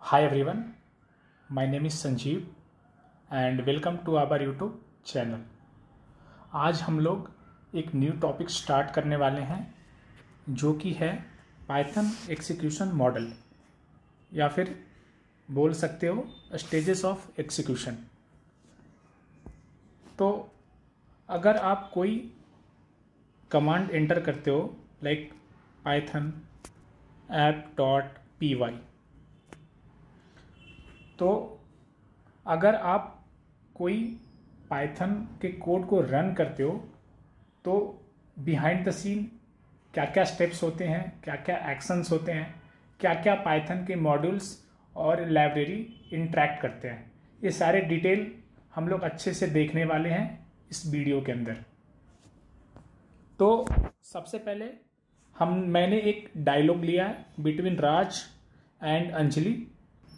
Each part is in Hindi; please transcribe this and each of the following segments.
Hi everyone, my name is Sanjeev and welcome to our YouTube channel. आज हम लोग एक न्यू टॉपिक स्टार्ट करने वाले हैं जो कि है पाइथन एग्जीक्यूशन मॉडल या फिर बोल सकते हो स्टेजेस ऑफ एग्जीक्यूशन। तो अगर आप कोई कमांड एंटर करते हो लाइक पाइथन app.py, तो अगर आप कोई पाइथन के कोड को रन करते हो तो बिहाइंड द सीन क्या क्या स्टेप्स होते हैं, क्या क्या एक्शंस होते हैं, क्या क्या पाइथन के मॉड्यूल्स और लाइब्रेरी इंटरेक्ट करते हैं, ये सारे डिटेल हम लोग अच्छे से देखने वाले हैं इस वीडियो के अंदर। तो सबसे पहले मैंने एक डायलॉग लिया है बिटवीन राज एंड अंजलि।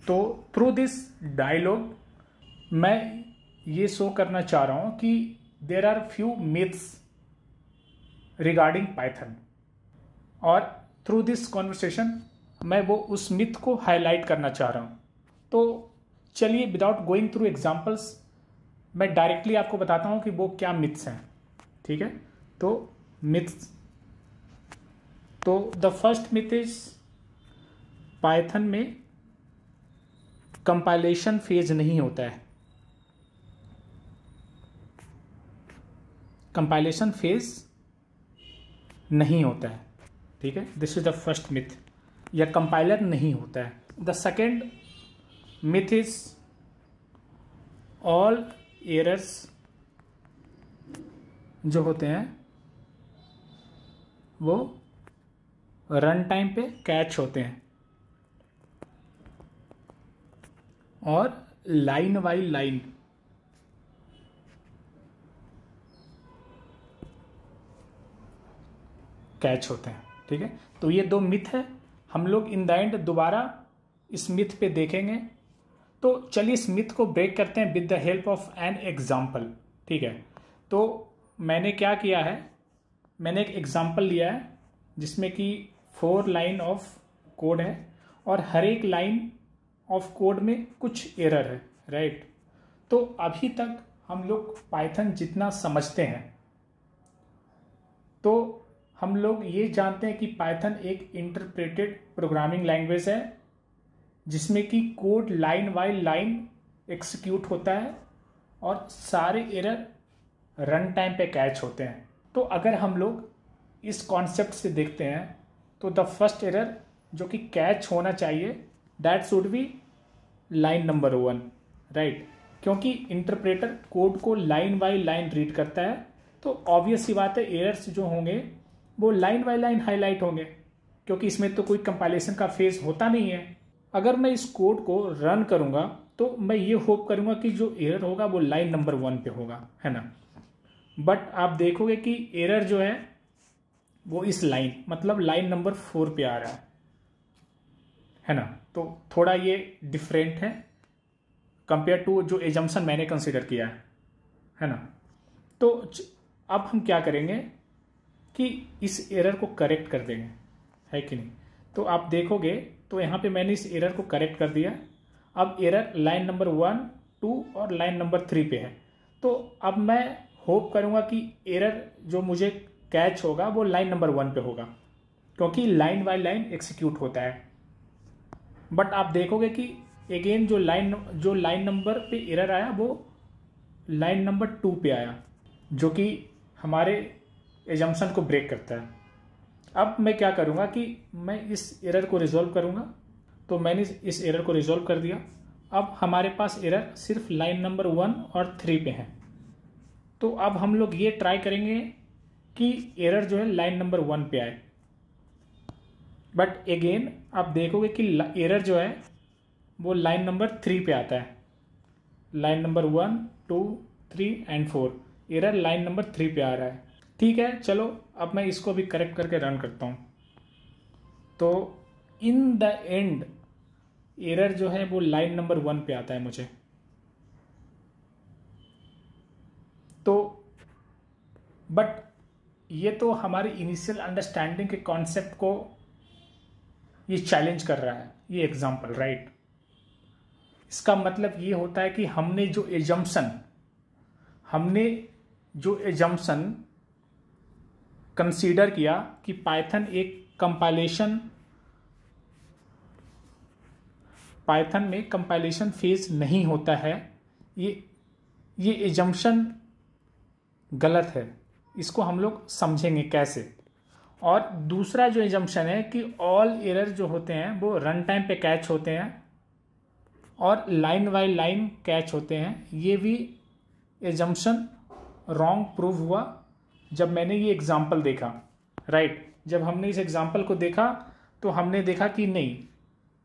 तो थ्रू दिस डायलॉग मैं ये शो करना चाह रहा हूँ कि there are few myths regarding Python, और थ्रू दिस कॉन्वर्सेशन मैं वो उस मिथ को हाईलाइट करना चाह रहा हूँ। तो चलिए विदाउट गोइंग थ्रू एग्जाम्पल्स मैं डायरेक्टली आपको बताता हूँ कि वो क्या मिथ्स हैं। ठीक है, तो मिथ्स, तो the first myth is Python में कंपाइलेशन फेज नहीं होता है। कंपाइलेशन फेज नहीं होता है। ठीक है, this is the first myth, या कंपाइलर नहीं होता है। The second myth is all errors जो होते हैं वो रन टाइम पे कैच होते हैं और लाइन बाई लाइन कैच होते हैं। ठीक है, तो ये दो मिथ है। हम लोग इन द एंड दोबारा इस मिथ पे देखेंगे। तो चलिए इस मिथ को ब्रेक करते हैं with the help of an example. ठीक है, तो मैंने क्या किया है, मैंने एक एग्जाम्पल लिया है जिसमें कि 4 लाइन ऑफ कोड है और हर एक लाइन ऑफ कोड में कुछ एरर है, राइट। तो अभी तक हम लोग पाइथन जितना समझते हैं तो हम लोग ये जानते हैं कि पाइथन एक इंटरप्रेटेड प्रोग्रामिंग लैंग्वेज है जिसमें कि code line by line execute होता है और सारे एरर रन टाइम पे कैच होते हैं। तो अगर हम लोग इस कॉन्सेप्ट से देखते हैं तो द फर्स्ट एरर जो कि कैच होना चाहिए that should be line number 1, right. क्योंकि इंटरप्रेटर कोड को लाइन बाय लाइन रीड करता है तो ऑब्वियस सी बात है एरर्स जो होंगे वो लाइन बाय लाइन हाईलाइट होंगे, क्योंकि इसमें तो कोई कंपाइलेशन का फेज होता नहीं है। अगर मैं इस कोड को रन करूंगा तो मैं ये होप करूंगा कि जो एरर होगा वो लाइन नंबर 1 पे होगा, है ना। बट आप देखोगे कि एरर जो है वो इस लाइन मतलब लाइन नंबर 4 पे आ रहा है ना। तो थोड़ा ये डिफरेंट है कंपेयर टू जो एजम्पशन मैंने कंसिडर किया है ना। तो अब हम क्या करेंगे कि इस एरर को करेक्ट कर देंगे, है कि नहीं। तो आप देखोगे तो यहाँ पे मैंने इस एरर को करेक्ट कर दिया। अब एरर लाइन नंबर 1, 2 और लाइन नंबर 3 पे है। तो अब मैं होप करूँगा कि एरर जो मुझे कैच होगा वो लाइन नंबर 1 पे होगा, क्योंकि लाइन बाय लाइन एग्जीक्यूट होता है। बट आप देखोगे कि अगेन जो लाइन नंबर पे एरर आया वो लाइन नंबर 2 पे आया, जो कि हमारे एजम्पशन को ब्रेक करता है। अब मैं क्या करूँगा कि मैं इस एरर को रिजॉल्व करूँगा। तो मैंने इस एरर को रिजॉल्व कर दिया। अब हमारे पास एरर सिर्फ लाइन नंबर 1 और 3 पे है। तो अब हम लोग ये ट्राई करेंगे कि एरर जो है लाइन नंबर 1 पे आए। बट अगेन आप देखोगे कि एरर जो है वो लाइन नंबर 3 पे आता है। Line number 1, 2, 3 and 4 error line number 3 पे आ रहा है। ठीक है, चलो अब मैं इसको भी करेक्ट करके रन करता हूँ। तो इन द एंड एरर जो है वो लाइन नंबर 1 पे आता है मुझे। तो बट ये तो हमारी इनिशियल अंडरस्टैंडिंग के कॉन्सेप्ट को ये चैलेंज कर रहा है, ये एग्जाम्पल, राइट। इसका मतलब ये होता है कि हमने जो एजम्पशन कंसीडर किया कि पाइथन में कंपाइलेशन फेज नहीं होता है, ये एजम्पशन गलत है। इसको हम लोग समझेंगे कैसे। और दूसरा जो एजम्पशन है कि ऑल एरर जो होते हैं वो रन टाइम पे कैच होते हैं और लाइन बाय लाइन कैच होते हैं, ये भी एजम्पशन रॉन्ग प्रूव हुआ जब मैंने ये एग्जाम्पल देखा। राइट, जब हमने इस एग्जाम्पल को देखा तो हमने देखा कि नहीं,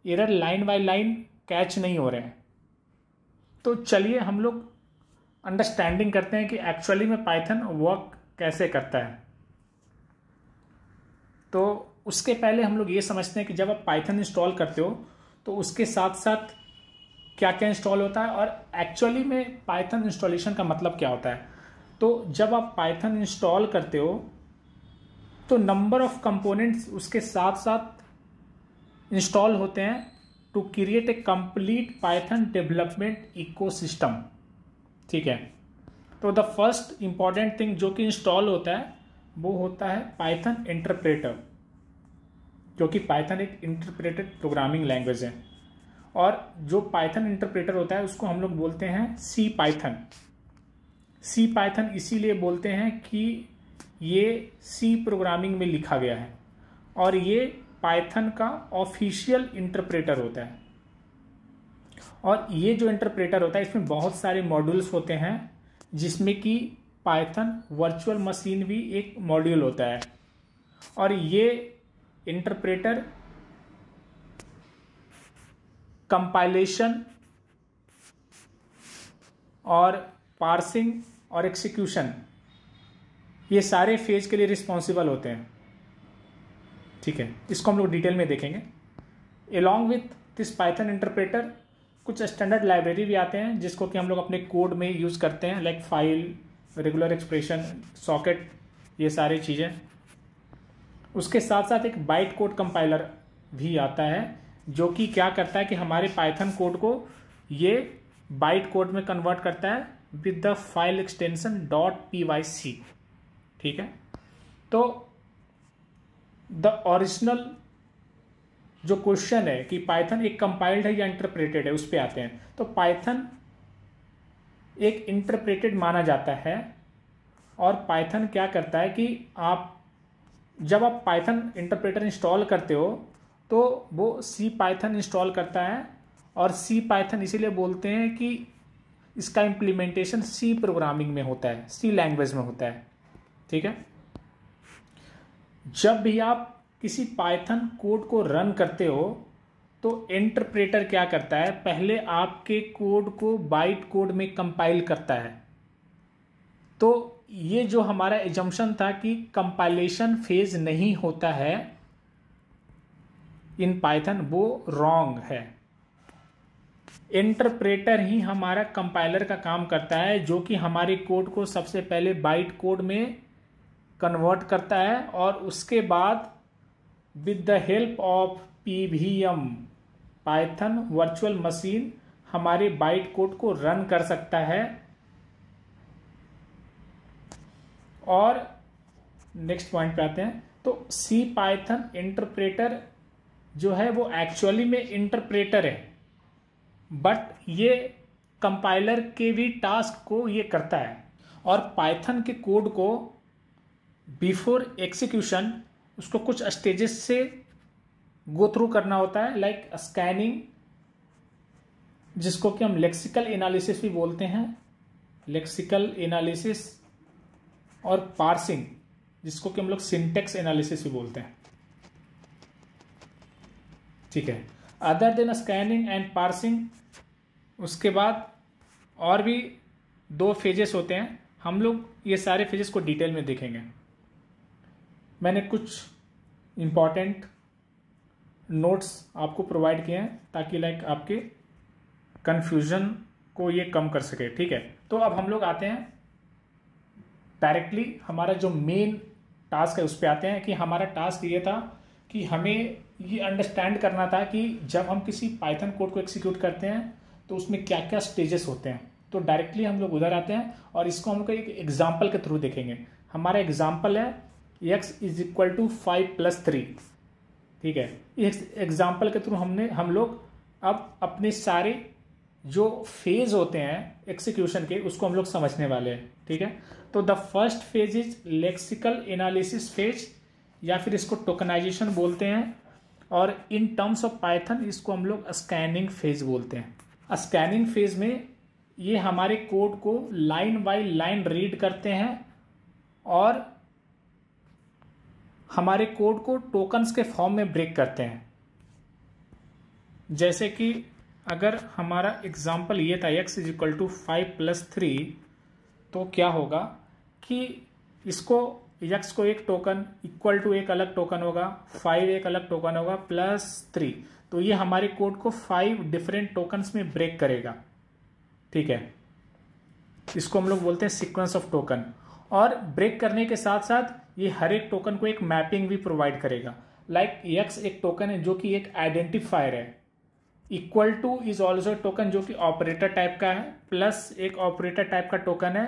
error line by line catch नहीं हो रहे हैं। तो चलिए हम लोग अंडरस्टैंडिंग करते हैं कि एक्चुअली में पाइथन वर्क कैसे करता है। तो उसके पहले हम लोग ये समझते हैं कि जब आप पाइथन इंस्टॉल करते हो तो उसके साथ साथ क्या क्या इंस्टॉल होता है और एक्चुअली में पाइथन इंस्टॉलेशन का मतलब क्या होता है। तो जब आप पाइथन इंस्टॉल करते हो तो नंबर ऑफ कंपोनेंट्स उसके साथ साथ इंस्टॉल होते हैं to create a complete Python development ecosystem. ठीक है, तो द फर्स्ट इंपॉर्टेंट थिंग जो कि इंस्टॉल होता है वो होता है पाइथन इंटरप्रेटर, जो कि पाइथन एक इंटरप्रेटेड प्रोग्रामिंग लैंग्वेज है। और जो पाइथन इंटरप्रेटर होता है उसको हम लोग बोलते हैं सी पाइथन इसीलिए बोलते हैं कि ये सी प्रोग्रामिंग में लिखा गया है और ये पाइथन का ऑफिशियल इंटरप्रेटर होता है। और ये जो इंटरप्रेटर होता है इसमें बहुत सारे मॉड्यूल्स होते हैं, जिसमें कि पाइथन वर्चुअल मशीन भी एक मॉड्यूल होता है। और ये इंटरप्रेटर कंपाइलेशन और पार्सिंग और एक्सिक्यूशन, ये सारे फेज के लिए रिस्पॉन्सिबल होते हैं। ठीक है, इसको हम लोग डिटेल में देखेंगे। Along with this Python interpreter कुछ स्टैंडर्ड लाइब्रेरी भी आते हैं जिसको कि हम लोग अपने कोड में यूज़ करते हैं, like file, regular expression, socket, ये सारी चीज़ें। उसके साथ साथ एक बाइट कोड कंपाइलर भी आता है जो कि क्या करता है कि हमारे पाइथन कोड को ये बाइट कोड में कन्वर्ट करता है with the file extension .pyc। ठीक है, तो द ओरिजिनल जो क्वेश्चन है कि पाइथन एक कंपाइल्ड है या इंटरप्रेटेड है, उस पर आते हैं। तो पाइथन एक इंटरप्रेटेड माना जाता है और पाइथन क्या करता है कि जब आप पाइथन इंटरप्रेटर इंस्टॉल करते हो तो वो सी पाइथन इंस्टॉल करता है। और सी पाइथन इसीलिए बोलते हैं कि इसका इम्प्लीमेंटेशन सी प्रोग्रामिंग में होता है, सी लैंग्वेज में होता है। ठीक है, जब भी आप किसी पाइथन कोड को रन करते हो तो इंटरप्रेटर क्या करता है, पहले आपके कोड को बाइट कोड में कंपाइल करता है। तो ये जो हमारा एजम्पशन था कि कंपाइलेशन फेज नहीं होता है इन पाइथन, वो रॉन्ग है। इंटरप्रेटर ही हमारा कंपाइलर का काम करता है, जो कि हमारे कोड को सबसे पहले बाइट कोड में कन्वर्ट करता है और उसके बाद with the help of PVM Python virtual machine हमारे बाइट कोड को रन कर सकता है। और नेक्स्ट पॉइंट पे आते हैं। तो सी पाइथन इंटरप्रेटर जो है वो एक्चुअली में इंटरप्रेटर है, बट ये कंपाइलर के भी टास्क को ये करता है। और पाइथन के कोड को बिफोर एग्जीक्यूशन उसको कुछ स्टेजेस से गो थ्रू करना होता है, लाइक स्कैनिंग, जिसको कि हम लेक्सिकल एनालिसिस भी बोलते हैं, लेक्सिकल एनालिसिस, और पार्सिंग, जिसको कि हम लोग सिंटेक्स एनालिसिस भी बोलते हैं। ठीक है, other than scanning and parsing उसके बाद और भी 2 फेजेस होते हैं। हम लोग ये सारे फेजेस को डिटेल में देखेंगे। मैंने कुछ इम्पॉर्टेंट नोट्स आपको प्रोवाइड किए हैं ताकि लाइक आपके कन्फ्यूजन को ये कम कर सके। ठीक है, तो अब हम लोग आते हैं डायरेक्टली हमारा जो मेन टास्क है उस पर आते हैं। कि हमारा टास्क ये था कि हमें ये अंडरस्टैंड करना था कि जब हम किसी पाइथन कोड को एग्जीक्यूट करते हैं तो उसमें क्या क्या स्टेजेस होते हैं। तो डायरेक्टली हम लोग उधर आते हैं और इसको हम लोग एक एग्जाम्पल के थ्रू देखेंगे। हमारा एग्जाम्पल है x इज इक्वल टू 5+3, ठीक है। इस एग्जाम्पल के थ्रू हम लोग अब अपने सारे जो फेज होते हैं एक्सिक्यूशन के उसको हम लोग समझने वाले हैं, ठीक है। तो the first phase is lexical analysis phase, या फिर इसको टोकनाइजेशन बोलते हैं, और इन टर्म्स ऑफ पाइथन इसको हम लोग स्कैनिंग फेज बोलते हैं। स्कैनिंग फेज में ये हमारे कोड को लाइन बाय लाइन रीड करते हैं और हमारे कोड को टोकन्स के फॉर्म में ब्रेक करते हैं। जैसे कि अगर हमारा एग्जाम्पल ये था x इज इक्वल टू 5+3, तो क्या होगा कि इसको x को एक टोकन इक्वल टू एक अलग टोकन होगा, 5 एक अलग टोकन होगा, +3, तो ये हमारे कोड को 5 डिफरेंट टोकन्स में ब्रेक करेगा, ठीक है। इसको हम लोग बोलते हैं सीक्वेंस ऑफ टोकन। और ब्रेक करने के साथ साथ ये हर एक टोकन को एक मैपिंग भी प्रोवाइड करेगा। लाइक x एक टोकन है जो कि एक आइडेंटिफायर है, equal two is also token जो कि ऑपरेटर टाइप का है, प्लस एक ऑपरेटर टाइप का टोकन है,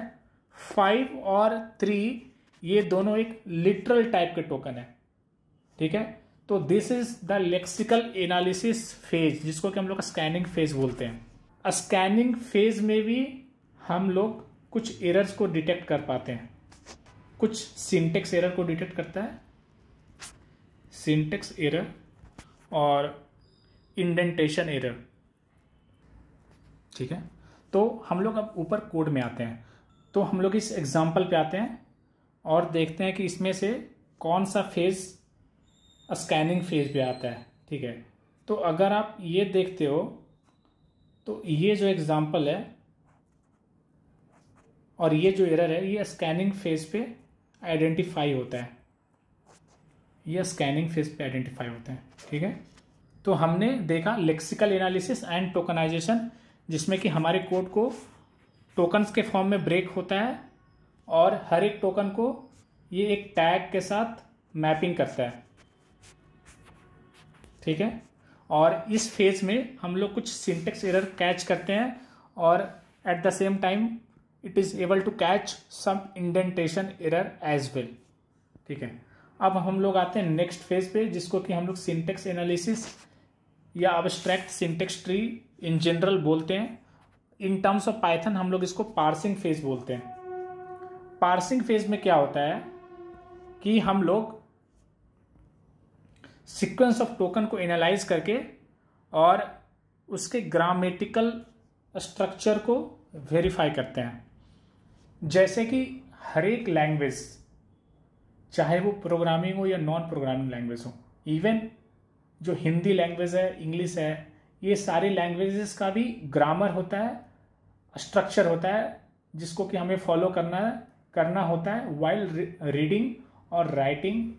5 और 3 ये दोनों एक लिटरल टाइप के टोकन है, ठीक है। तो this is the lexical analysis phase, जिसको कि हम लोग स्कैनिंग फेज बोलते हैं। स्कैनिंग फेज में भी हम लोग कुछ एरर्स को डिटेक्ट कर पाते हैं। कुछ सिंटेक्स एरर को डिटेक्ट करता है, सिंटेक्स एरर और इंडेंटेशन एरर, ठीक है। तो हम लोग अब ऊपर कोड में आते हैं। तो हम लोग इस एग्जाम्पल पे आते हैं और देखते हैं कि इसमें से कौन सा फेज स्कैनिंग फेज पे आता है, ठीक है। तो अगर आप ये देखते हो तो ये जो एग्जाम्पल है और ये जो एरर है ये स्कैनिंग फेज पे आइडेंटिफाई होता है, ये स्कैनिंग फेज पे आइडेंटिफाई होता है, ठीक है। तो हमने देखा लेक्सिकल एनालिसिस एंड टोकनाइजेशन, जिसमें कि हमारे कोड को टोकन्स के फॉर्म में ब्रेक होता है और हर एक टोकन को ये एक टैग के साथ मैपिंग करता है, ठीक है। और इस फेज में हम लोग कुछ सिंटेक्स एरर कैच करते हैं और at the same time it is able to catch some indentation error as well, ठीक है। अब हम लोग आते हैं नेक्स्ट फेज पे, जिसको कि हम लोग सिंटेक्स एनालिसिस या abstract syntax tree in general बोलते हैं। इन टर्म्स ऑफ पाइथन हम लोग इसको पार्सिंग फेज बोलते हैं। पार्सिंग फेज में क्या होता है कि हम लोग सीक्वेंस ऑफ टोकन को एनालाइज करके और उसके ग्रामेटिकल स्ट्रक्चर को वेरीफाई करते हैं। जैसे कि हर एक लैंग्वेज, चाहे वो प्रोग्रामिंग हो या नॉन प्रोग्रामिंग लैंग्वेज हो, इवन जो हिंदी लैंग्वेज है, इंग्लिश है, ये सारी लैंग्वेजेस का भी ग्रामर होता है, स्ट्रक्चर होता है, जिसको कि हमें फॉलो करना होता है वाइल रीडिंग और राइटिंग,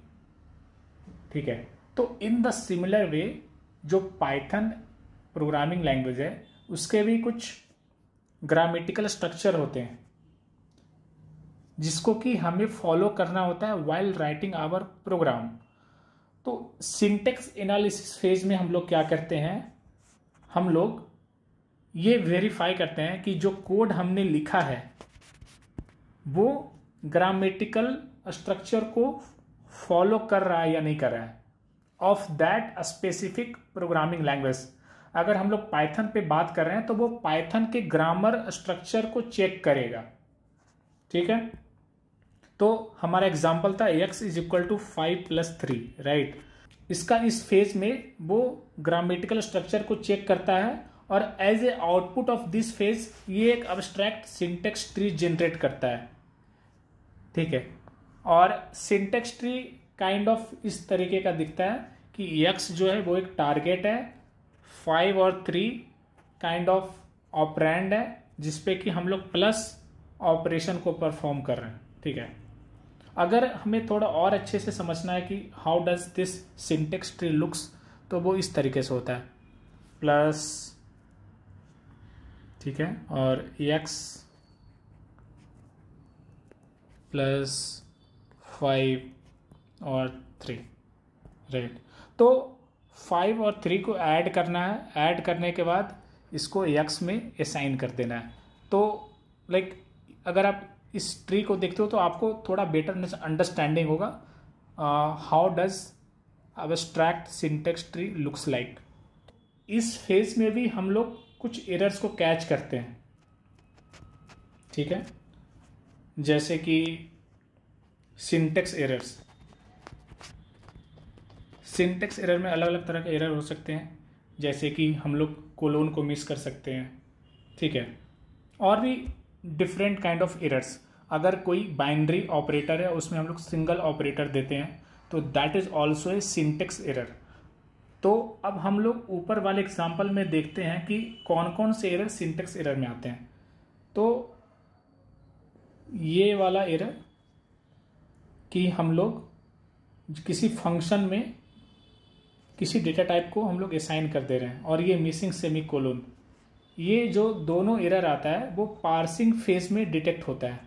ठीक है। तो इन द सिमिलर वे जो पाइथन प्रोग्रामिंग लैंग्वेज है उसके भी कुछ ग्रामेटिकल स्ट्रक्चर होते हैं जिसको कि हमें फॉलो करना होता है वाइल राइटिंग आवर प्रोग्राम। तो सिंटेक्स एनालिसिस फेज में हम लोग क्या करते हैं, हम लोग ये वेरीफाई करते हैं कि जो कोड हमने लिखा है वो ग्रामेटिकल स्ट्रक्चर को फॉलो कर रहा है या नहीं कर रहा है of that specific programming language. अगर हम लोग पाइथन पे बात कर रहे हैं तो वो पाइथन के ग्रामर स्ट्रक्चर को चेक करेगा, ठीक है। तो हमारा एग्जाम्पल था x is equal to 5+3, right. इसका इस फेज में वो ग्रामेटिकल स्ट्रक्चर को चेक करता है और as a output of this phase ये एक अब्स्ट्रैक्ट सिंटेक्स ट्री जनरेट करता है, ठीक है। और सिंटेक्स ट्री काइंड ऑफ इस तरीके का दिखता है कि x जो है वो एक टारगेट है, 5 और 3 काइंड ऑफ ऑपरेंड है जिसपे कि हम लोग प्लस ऑपरेशन को परफॉर्म कर रहे हैं, ठीक है। अगर हमें थोड़ा और अच्छे से समझना है कि how does this syntax tree looks, तो वो इस तरीके से होता है, प्लस, ठीक है, और x प्लस 5 और 3, राइट। तो 5 और 3 को ऐड करना है, ऐड करने के बाद इसको x में असाइन कर देना है। तो अगर आप इस ट्री को देखते हो तो आपको थोड़ा बेटर अंडरस्टैंडिंग होगा how does abstract syntax tree looks like. इस फेज में भी हम लोग कुछ एरर्स को कैच करते हैं, ठीक है, जैसे कि सिंटैक्स एरर्स। सिंटैक्स एरर में अलग अलग तरह के एरर हो सकते हैं, जैसे कि हम लोग कोलोन को मिस कर सकते हैं, ठीक है, और भी डिफरेंट काइंड ऑफ एरर्स। अगर कोई बाइनरी ऑपरेटर है उसमें हम लोग सिंगल ऑपरेटर देते हैं तो that is also a syntax error. तो अब हम लोग ऊपर वाले एग्जाम्पल में देखते हैं कि कौन कौन से एरर सिंटैक्स एरर में आते हैं। तो ये वाला एरर कि हम लोग किसी फंक्शन में किसी डेटा टाइप को हम लोग असाइन कर दे रहे हैं, और ये मिसिंग सेमी कोलोन, ये जो दोनों एरर आता है वो पार्सिंग फेज में डिटेक्ट होता है,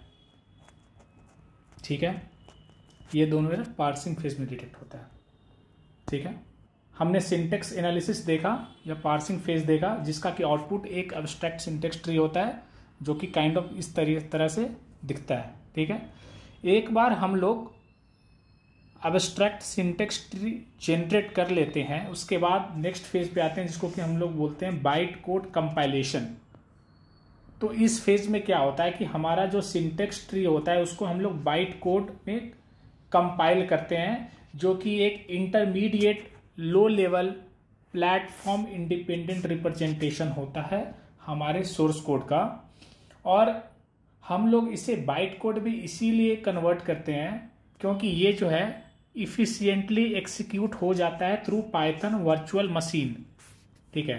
ठीक है, ये दोनों एरर पार्सिंग फेज में डिटेक्ट होता है, ठीक है। हमने सिंटैक्स एनालिसिस देखा या पार्सिंग फेज देखा, जिसका कि आउटपुट एक एब्स्ट्रैक्ट सिंटैक्स ट्री होता है जो कि काइंड ऑफ इस तरह से दिखता है, ठीक है। एक बार हम लोग एब्स्ट्रैक्ट सिंटैक्स ट्री जनरेट कर लेते हैं, उसके बाद नेक्स्ट फेज पे आते हैं जिसको कि हम लोग बोलते हैं बाइट कोड कंपाइलेशन। तो इस फेज में क्या होता है कि हमारा जो सिंटैक्स ट्री होता है उसको हम लोग बाइट कोड में कंपाइल करते हैं, जो कि एक intermediate low level platform independent representation होता है हमारे सोर्स कोड का। और हम लोग इसे बाइट कोड भी इसीलिए कन्वर्ट करते हैं क्योंकि ये जो है इफिशिएंटली एग्जीक्यूट हो जाता है थ्रू पाइथन वर्चुअल मशीन, ठीक है।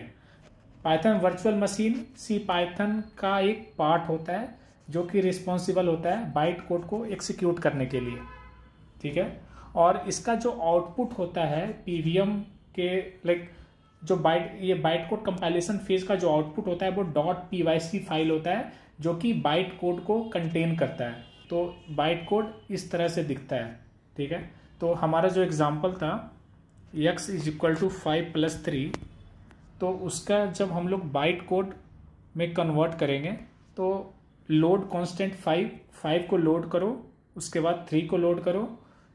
पाइथन वर्चुअल मशीन सी पाइथन का एक पार्ट होता है जो कि रिस्पॉन्सिबल होता है बाइट कोड को एग्जीक्यूट करने के लिए, ठीक है। और इसका जो आउटपुट होता है पीवीएम के जो ये बाइट कोड कंपाइलेशन फेज का जो आउटपुट होता है वो .pyc फाइल होता है जो कि बाइट कोड को कंटेन करता है। तो बाइट कोड इस तरह से दिखता है, ठीक है। तो हमारा जो एग्जांपल था x = 5 + 3, तो उसका जब हम लोग बाइट कोड में कन्वर्ट करेंगे तो लोड कांस्टेंट 5 को लोड करो, उसके बाद 3 को लोड करो।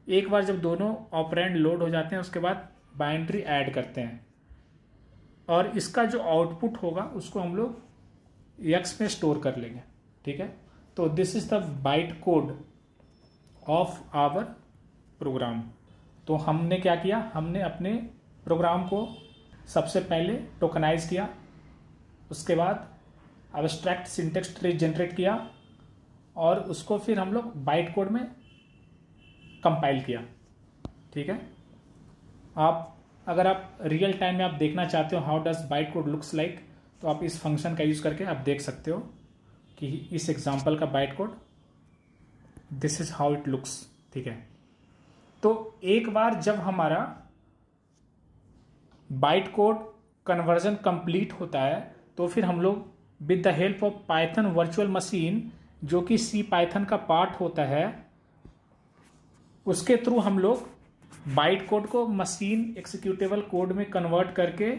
एक बार जब दोनों ऑपरेंड लोड हो जाते हैं उसके बाद बाइनरी ऐड करते हैं, और इसका जो आउटपुट होगा उसको हम लोग x में स्टोर कर लेंगे, ठीक है। तो this is the byte code of our program. तो हमने क्या किया, हमने अपने प्रोग्राम को सबसे पहले टोकनाइज किया, उसके बाद एब्स्ट्रैक्ट सिंटैक्स ट्री जनरेट किया, और उसको फिर हम लोग बाइट कोड में कंपाइल किया, ठीक है। अगर आप रियल टाइम में आप देखना चाहते हो how does byte code looks like, तो आप इस फंक्शन का यूज करके आप देख सकते हो कि इस एग्जांपल का byte code this is how it looks, ठीक है। तो एक बार जब हमारा बाइट कोड कन्वर्जन कंप्लीट होता है तो फिर हम लोग with the help of Python virtual machine, जो कि सी पाइथन का पार्ट होता है, उसके थ्रू हम लोग बाइट कोड को मशीन एक्सिक्यूटेबल कोड में कन्वर्ट करके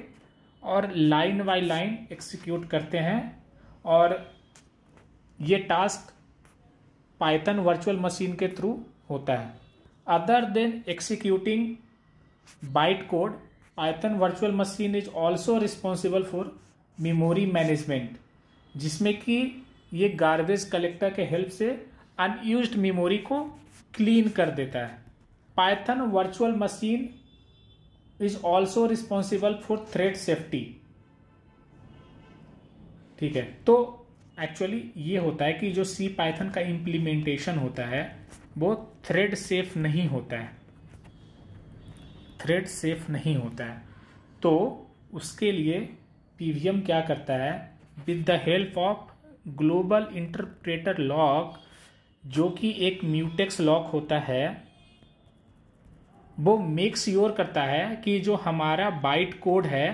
और लाइन बाय लाइन एक्सिक्यूट करते हैं। और ये टास्क पाइथन वर्चुअल मशीन के थ्रू होता है। Other than executing byte code, Python virtual machine is also responsible for memory management, जिसमें कि ये गार्बेज कलेक्टर के हेल्प से अनयूज्ड मेमोरी को क्लीन कर देता है। Python virtual machine is also responsible for thread safety, ठीक है। तो एक्चुअली ये होता है कि जो सी पाइथन का इम्प्लीमेंटेशन होता है वो थ्रेड सेफ नहीं होता है, थ्रेड सेफ नहीं होता है। तो उसके लिए पीवीएम क्या करता है, with the help of global interpreter lock, जो कि एक म्यूटेक्स लॉक होता है, वो मेक श्योर करता है कि जो हमारा बाइट कोड है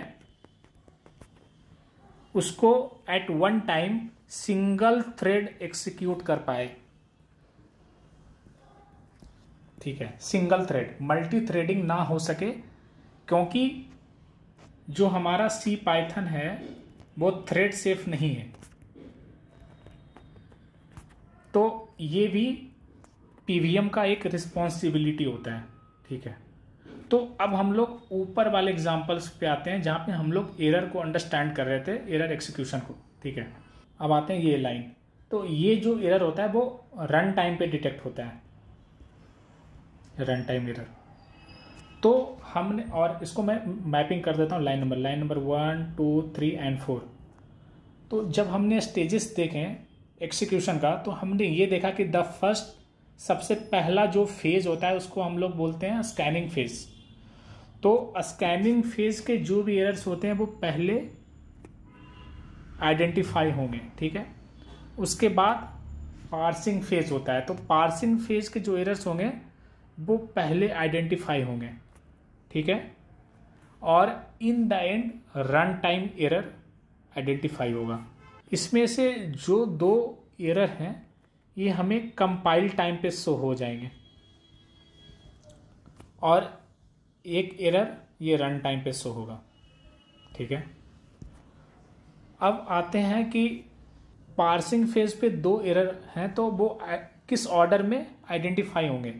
उसको at one time single thread execute कर पाए, ठीक है। सिंगल थ्रेड, मल्टी थ्रेडिंग ना हो सके, क्योंकि जो हमारा सी पाइथन है वो थ्रेड सेफ नहीं है। तो ये भी पीवीएम का एक रिस्पॉन्सिबिलिटी होता है, ठीक है। तो अब हम लोग ऊपर वाले एग्जांपल्स पे आते हैं जहाँ पे हम लोग एरर को अंडरस्टैंड कर रहे थे, एरर एक्सिक्यूशन को, ठीक है। अब आते हैं ये लाइन। तो ये जो एरर होता है वो रन टाइम पे डिटेक्ट होता है, रन टाइम एरर। तो हमने, और इसको मैं मैपिंग कर देता हूँ लाइन नंबर 1 2 3 एंड 4। तो जब हमने स्टेजेस देखे एक्सिक्यूशन का, तो हमने ये देखा कि द फर्स्ट, सबसे पहला जो फेज होता है उसको हम लोग बोलते हैं स्कैनिंग फेज। तो स्कैनिंग फेज के जो भी एरर्स होते हैं वो पहले आइडेंटिफाई होंगे, ठीक है। उसके बाद पार्सिंग फेज होता है, तो पार्सिंग फेज के जो एरर्स होंगे वो पहले आइडेंटिफाई होंगे, ठीक है। और in the end run time error identify होगा। इसमें से जो 2 एरर हैं ये हमें कंपाइल टाइम पे शो हो जाएंगे, और एक एरर ये रन टाइम पे शो होगा, ठीक है। अब आते हैं कि पार्सिंग फेज पे 2 एरर हैं, तो वो किस ऑर्डर में आइडेंटिफाई होंगे।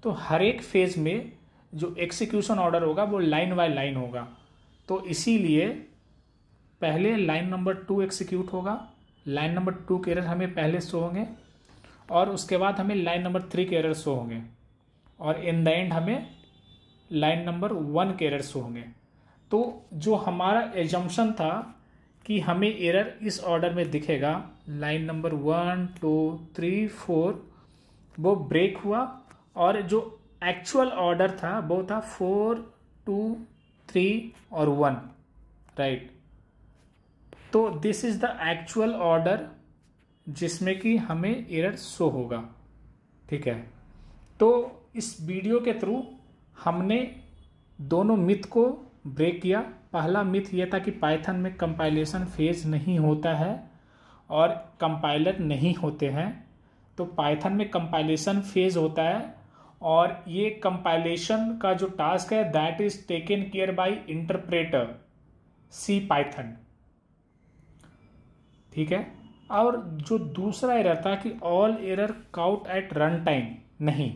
तो हर एक फेज में जो एक्सिक्यूशन ऑर्डर होगा वो लाइन बाय लाइन होगा। तो इसीलिए पहले लाइन नंबर 2 एक्सिक्यूट होगा, लाइन नंबर 2 के एरर हमें पहले शो होंगे, और उसके बाद हमें लाइन नंबर 3 के एरर शो होंगे, और इन द एंड हमें लाइन नंबर 1 के एरर शो होंगे। तो जो हमारा एजम्पशन था कि हमें एरर इस ऑर्डर में दिखेगा, लाइन नंबर 1 2 3 4, वो ब्रेक हुआ, और जो एक्चुअल ऑर्डर था वो था 4 2 3 और 1, राइट। तो this is the actual order जिसमें कि हमें एरर शो होगा, ठीक है। तो इस वीडियो के थ्रू हमने दोनों मिथ को ब्रेक किया। पहला मिथ यह था कि पाइथन में कंपाइलेशन फेज नहीं होता है और कंपाइलर नहीं होते हैं। तो पाइथन में कंपाइलेशन फेज होता है, और ये कंपाइलेशन का जो टास्क है that is taken care by interpreter C Python, ठीक है। और जो दूसरा एरर था कि all error caught at run time, नहीं,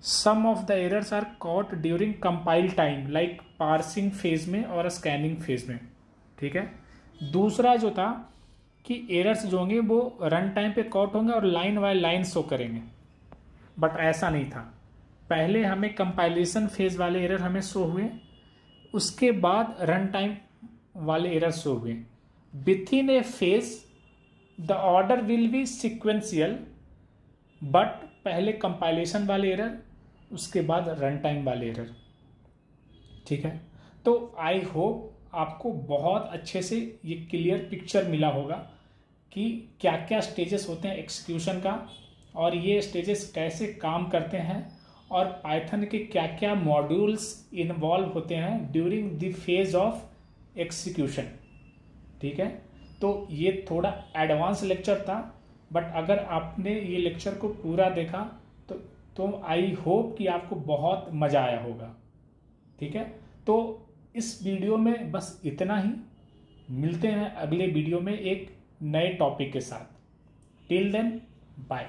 some of the errors are caught during compile time like parsing phase में और स्कैनिंग फेज में, ठीक है। दूसरा जो था कि एरर्स जो होंगे वो रन टाइम पे कॉट होंगे और लाइन बाय लाइन शो करेंगे, बट ऐसा नहीं था। पहले हमें कंपाइलेशन फेज वाले एरर हमें शो हुए, उसके बाद रन टाइम वाले एरर शो हुए। Within a phase the order will be sequential, but पहले कंपाइलेशन वाले एरर, उसके बाद रन टाइम वाले एरर, ठीक है। तो आई होप आपको बहुत अच्छे से ये क्लियर पिक्चर मिला होगा कि क्या क्या स्टेजेस होते हैं एक्सिक्यूशन का, और ये स्टेजेस कैसे काम करते हैं, और पाइथन के क्या क्या मॉड्यूल्स इन्वॉल्व होते हैं during the phase of execution, ठीक है। तो ये थोड़ा एडवांस लेक्चर था, बट अगर आपने ये लेक्चर को पूरा देखा तो आई होप कि आपको बहुत मज़ा आया होगा, ठीक है। तो इस वीडियो में बस इतना ही, मिलते हैं अगले वीडियो में एक नए टॉपिक के साथ। Till then bye.